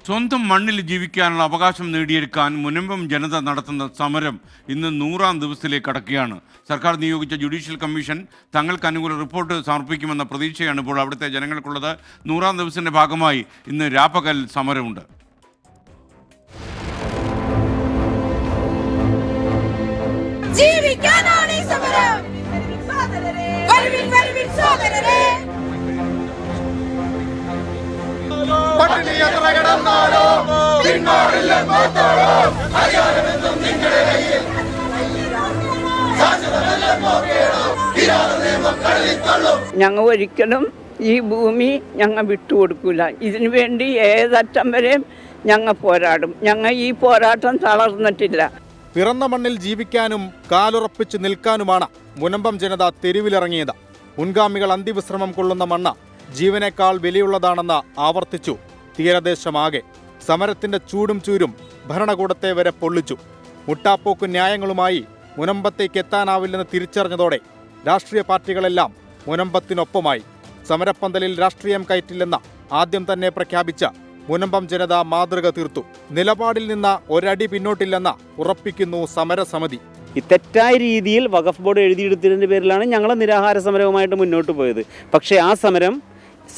സ്വന്തം മണ്ണിൽ ജീവിക്കാനുള്ള അവകാശം നേടിയെടുക്കാൻ മുനമ്പം ജനത നടത്തുന്ന സമരം ഇന്ന് 100-ാം ദിവസത്തിലേക്ക് കടക്കുകയാണ്. സർക്കാർ നിയോഗിച്ച ജുഡീഷ്യൽ കമ്മീഷൻ തങ്ങൾക്ക് അനുകൂല റിപ്പോർട്ട് സമർപ്പിക്കുമെന്ന പ്രതീക്ഷയാണ് ഇപ്പോൾ അവിടുത്തെ ജനങ്ങൾക്കുള്ളത്. 100-ാം ദിവസത്തിൻ്റെ ഭാഗമായി ഇന്ന് രാപ്പകൽ സമരമുണ്ട്. ഞങ്ങൾ ഒരിക്കലും ഈ ഭൂമി ഞങ്ങൾ വിട്ടുകൊടുക്കില്ല. ഇതിനു വേണ്ടി ഏതറ്റം വരെയും ഞങ്ങൾ പോരാടും. ഞങ്ങൾ ഈ പോരാട്ടം തളർന്നിട്ടില്ല. പിറന്ന മണ്ണിൽ ജീവിക്കാനും കാലുറപ്പിച്ച് നിൽക്കാനുമാണ് മുനമ്പം ജനത തെരുവിലിറങ്ങിയത്. മുൻഗാമികൾ അന്തിവിശ്രമം കൊള്ളുന്ന മണ്ണ് ജീവനേക്കാൾ വിലയുള്ളതാണെന്ന് ആവർത്തിച്ചു തീരദേശമാകെ. സമരത്തിന്റെ ചൂടും ചൂരും ഭരണകൂടത്തെ വരെ പൊള്ളിച്ചു. മുട്ടാപ്പോക്ക് ന്യായങ്ങളുമായി മുനമ്പത്തേക്ക് എത്താനാവില്ലെന്ന് തിരിച്ചറിഞ്ഞതോടെ രാഷ്ട്രീയ പാർട്ടികളെല്ലാം മുനമ്പത്തിനൊപ്പമായി. സമരപ്പന്തലിൽ രാഷ്ട്രീയം കയറ്റില്ലെന്ന് ആദ്യം തന്നെ പ്രഖ്യാപിച്ച മുനമ്പം ജനത മാതൃക തീർത്തു. നിലപാടിൽ നിന്ന് ഒരടി പിന്നോട്ടില്ലെന്ന് ഉറപ്പിക്കുന്നു സമരസമിതി. ഈ തെറ്റായ രീതിയിൽ വഖഫ് ബോർഡ് എഴുതിയെടുത്തതിൻ്റെ പേരിലാണ് ഞങ്ങൾ നിരാഹാര സമരവുമായിട്ട് മുന്നോട്ട് പോയത്. പക്ഷേ ആ സമരം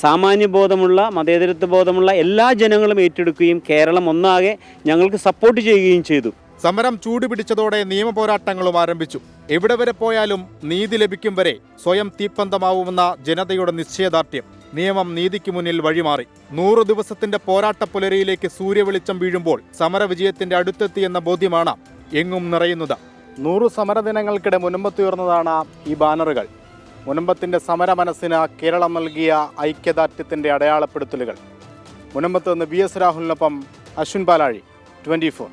സാമാന്യബോധമുള്ള മതേതരത്വ ബോധമുള്ള എല്ലാ ജനങ്ങളും ഏറ്റെടുക്കുകയും കേരളം ഒന്നാകെ ഞങ്ങൾക്ക് സപ്പോർട്ട് ചെയ്യുകയും ചെയ്തു. സമരം ചൂടുപിടിച്ചതോടെ നിയമപോരാട്ടങ്ങളും ആരംഭിച്ചു. എവിടെ വരെ പോയാലും നീതി ലഭിക്കും വരെ സ്വയം തീപ്പന്തമാവുമെന്ന ജനതയുടെ നിശ്ചയദാർഢ്യം. നിയമം നീതിക്ക് മുന്നിൽ വഴിമാറി. 100 ദിവസത്തിന്റെ പോരാട്ട പുലരിയിലേക്ക് സൂര്യവെളിച്ചം വീഴുമ്പോൾ സമരവിജയത്തിന്റെ അടുത്തെത്തിയെന്ന ബോധ്യമാണ് എങ്ങും നിറയുന്നത്. 100 സമരദിനങ്ങൾക്കിടെ മുനമ്പത്തുയർന്നതാണ് ഈ ബാനറുകൾ. മുനമ്പത്തിന്റെ സമര മനസ്സിന് കേരളം നൽകിയ ഐക്യദാർഢ്യത്തിന്റെ അടയാളപ്പെടുത്തലുകൾ. മുനമ്പത്ത് നിന്ന് VS രാഹുലിനൊപ്പം അശ്വിൻ പാലാഴി, 24.